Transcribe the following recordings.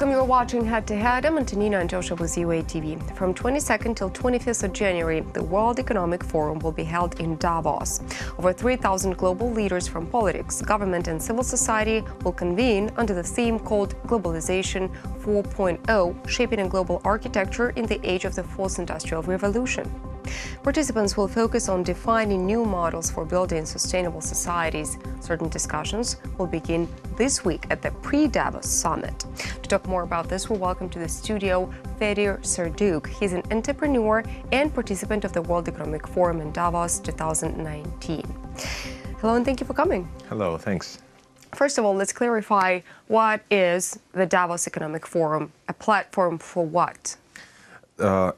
Welcome, you're watching Head to Head. I'm Antonina Antosha with UATV. From 22nd till 25th of January, the World Economic Forum will be held in Davos. Over 3,000 global leaders from politics, government and civil society will convene under the theme called Globalization 4.0, shaping a global architecture in the age of the fourth industrial revolution. Participants will focus on defining new models for building sustainable societies. Certain discussions will begin this week at the Pre-Davos Summit. To talk more about this, we welcome to the studio Fedir Serdiuk. He's an entrepreneur and participant of the World Economic Forum in Davos 2019. Hello, and thank you for coming. Hello, thanks. First of all, let's clarify, what is the Davos Economic Forum? A platform for what?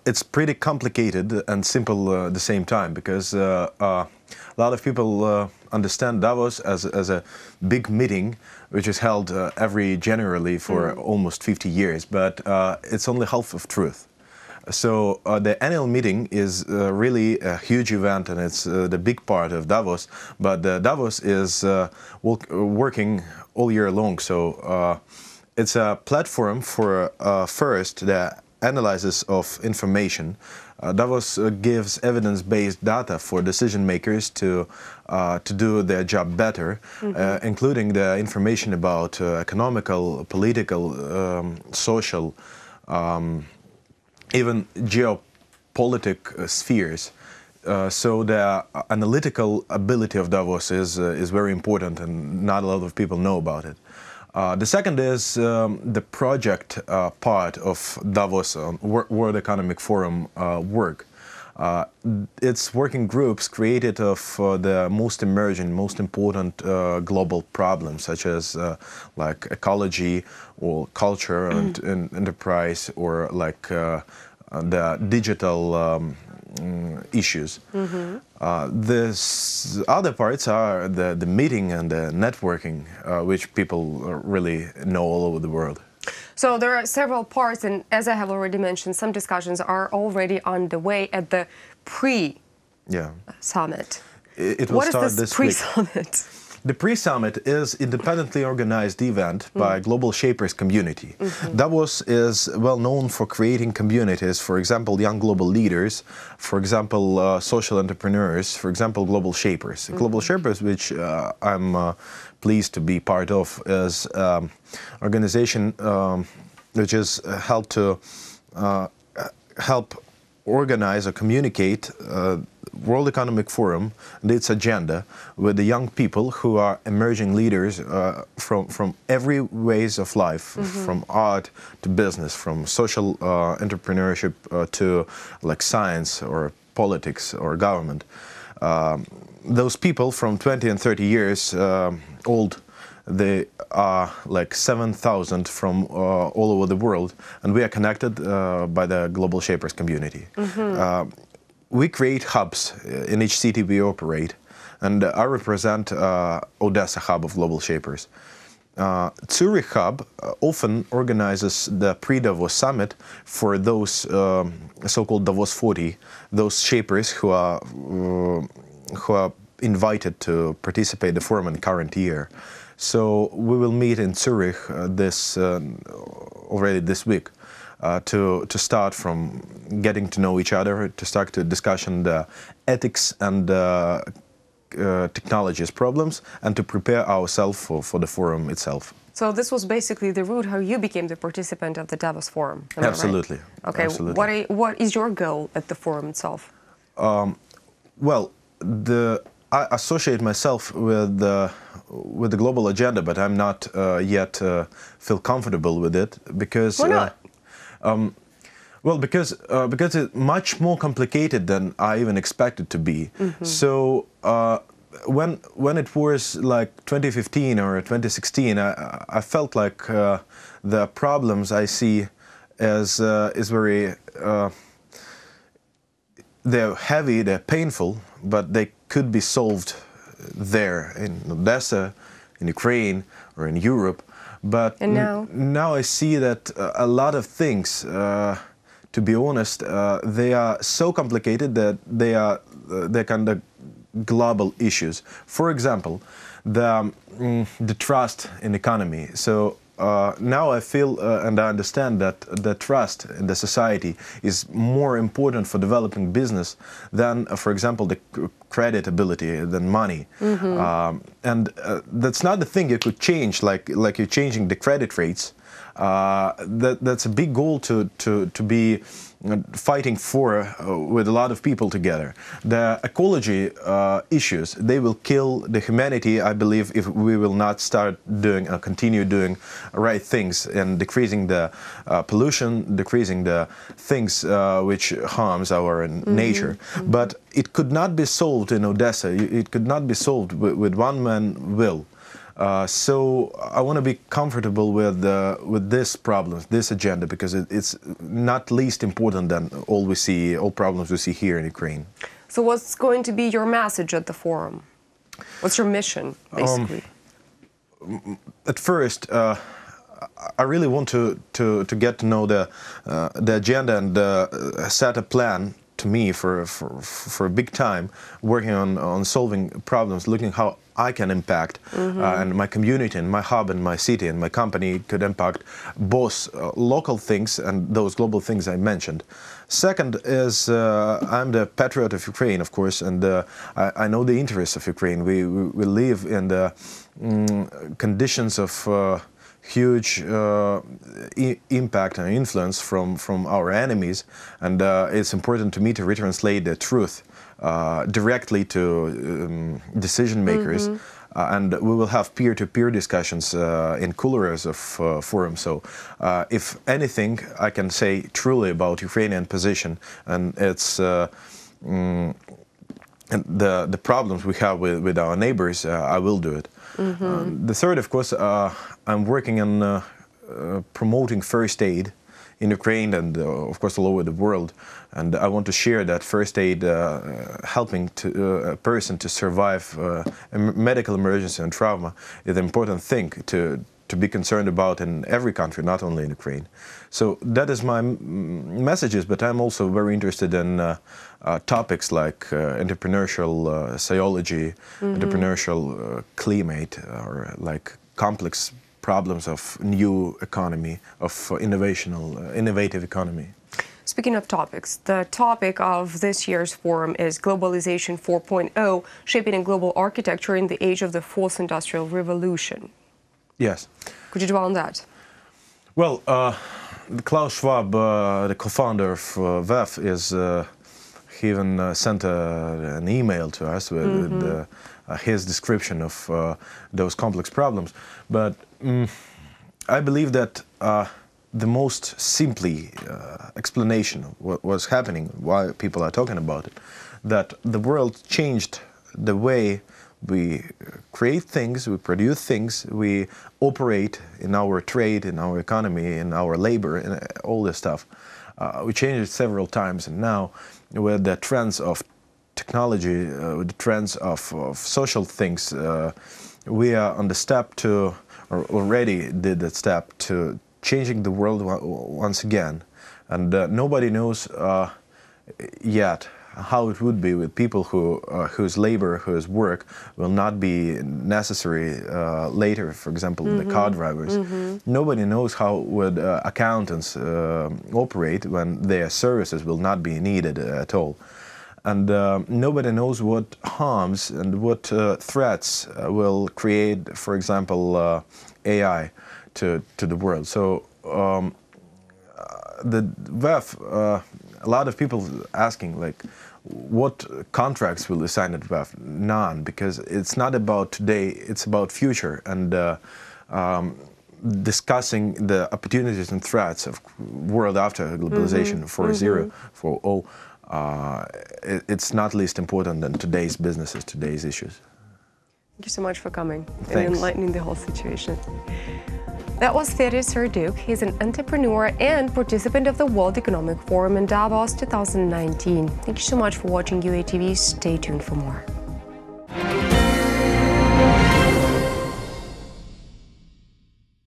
It's pretty complicated and simple at the same time, because a lot of people understand Davos as a big meeting which is held every January for almost 50 years, but it's only half of truth. So the annual meeting is really a huge event, and it's the big part of Davos, but Davos is working all year long. So it's a platform for first the analysis of information. Davos gives evidence-based data for decision makers to do their job better, including the information about economical, political, social, even geopolitical spheres. So the analytical ability of Davos is very important, and not a lot of people know about it. The second is the project part of Davos World Economic Forum work. It's working groups created of the most emerging, most important global problems, such as like ecology or culture and enterprise, or like the digital issues. This other parts are the meeting and the networking, which people really know all over the world. So there are several parts, and as I have already mentioned, some discussions are already underway at the pre-summit. It will start this week. What is this pre-summit? The Pre-Summit is independently organized event by Global Shapers community. Davos is well known for creating communities, for example, young global leaders, for example, social entrepreneurs, for example, Global Shapers. Global Shapers, which I'm pleased to be part of, is an organization which is helped to help organize or communicate World Economic Forum and its agenda with the young people who are emerging leaders from every ways of life, from art to business, from social entrepreneurship to like science or politics or government. Those people from 20 and 30 years old, they are like 7,000 from all over the world, and we are connected by the Global Shapers community. We create hubs in each city we operate, and I represent Odessa hub of Global Shapers. Zurich hub often organizes the Pre-Davos Summit for those so-called Davos 40, those shapers who are invited to participate in the forum in the current year. So we will meet in Zurich already this week to start from getting to know each other, to start to discussion the ethics and technologies problems, and to prepare ourselves for the forum itself. So this was basically the route how you became the participant of the Davos Forum. Absolutely. Right? Okay. Absolutely. What is your goal at the forum itself? Well, I associate myself with the global agenda, but I'm not yet feel comfortable with it, because why not? Well, because it's much more complicated than I even expected to be. So when it was like 2015 or 2016, I felt like the problems I see is very they're heavy, they're painful, but they could be solved there in Odessa, in Ukraine, or in Europe. But now I see that a lot of things, to be honest, they are so complicated that they're kind of global issues. For example, the trust in economy. So now I feel and I understand that the trust in the society is more important for developing business than, for example, the creditability, than money. And that's not the thing you could change, like you're changing the credit rates. That's a big goal to be fighting for with a lot of people together. The ecology issues, they will kill the humanity, I believe, if we will not start doing continue doing right things and decreasing the pollution, decreasing the things which harms our nature. But it could not be solved in Odessa. It could not be solved with one man will. So I want to be comfortable with this problem, this agenda, because it's not least important than all problems we see here in Ukraine. So what's going to be your message at the forum? What's your mission, basically? At first, I really want to get to know the agenda and set a plan to me for a big time, working on solving problems, looking how I can impact and my community and my hub and my city and my company could impact both local things and those global things I mentioned. Second is I'm the patriot of Ukraine, of course, and I know the interests of Ukraine. We live in the conditions of huge impact and influence from our enemies, and it's important to me to retranslate the truth directly to decision makers, and we will have peer-to-peer discussions in coolers of forums. So if anything I can say truly about Ukrainian position and its and the problems we have with our neighbors, I will do it. The third, of course, I'm working on promoting first aid in Ukraine and, of course, all over the world. And I want to share that first aid helping a person to survive a medical emergency and trauma is an important thing to be concerned about in every country, not only in Ukraine. So that is my messages, but I'm also very interested in topics like entrepreneurial sociology, entrepreneurial climate, or like complex problems of new economy, of innovative economy. Speaking of topics, the topic of this year's forum is Globalization 4.0, shaping a global architecture in the age of the fourth industrial revolution. Yes. Could you dwell on that? Well, Klaus Schwab, the co-founder of WEF, he even sent an email to us with his description of those complex problems. But I believe that the most simply explanation of what was happening, why people are talking about it, that the world changed the way we create things, we produce things, we operate in our trade, in our economy, in our labor, in all this stuff. We changed it several times, and now with the trends of technology, with the trends of social things, we are on the step to, or already did that step to changing the world once again. And nobody knows yet how it would be with people whose labor, whose work will not be necessary later, for example, the car drivers. Nobody knows how would accountants operate when their services will not be needed at all. And nobody knows what harms and what threats will create, for example, AI to the world. So the WEF, a lot of people asking, like, what contracts will they sign at WEF? None, because it's not about today, it's about future, and discussing the opportunities and threats of world after globalization 4.0, 4.0. It's not least important than today's businesses, today's issues. Thank you so much for coming Thanks. and enlightening the whole situation. That was Fedir Serdiuk. He's an entrepreneur and participant of the World Economic Forum in Davos 2019. Thank you so much for watching UATV. Stay tuned for more.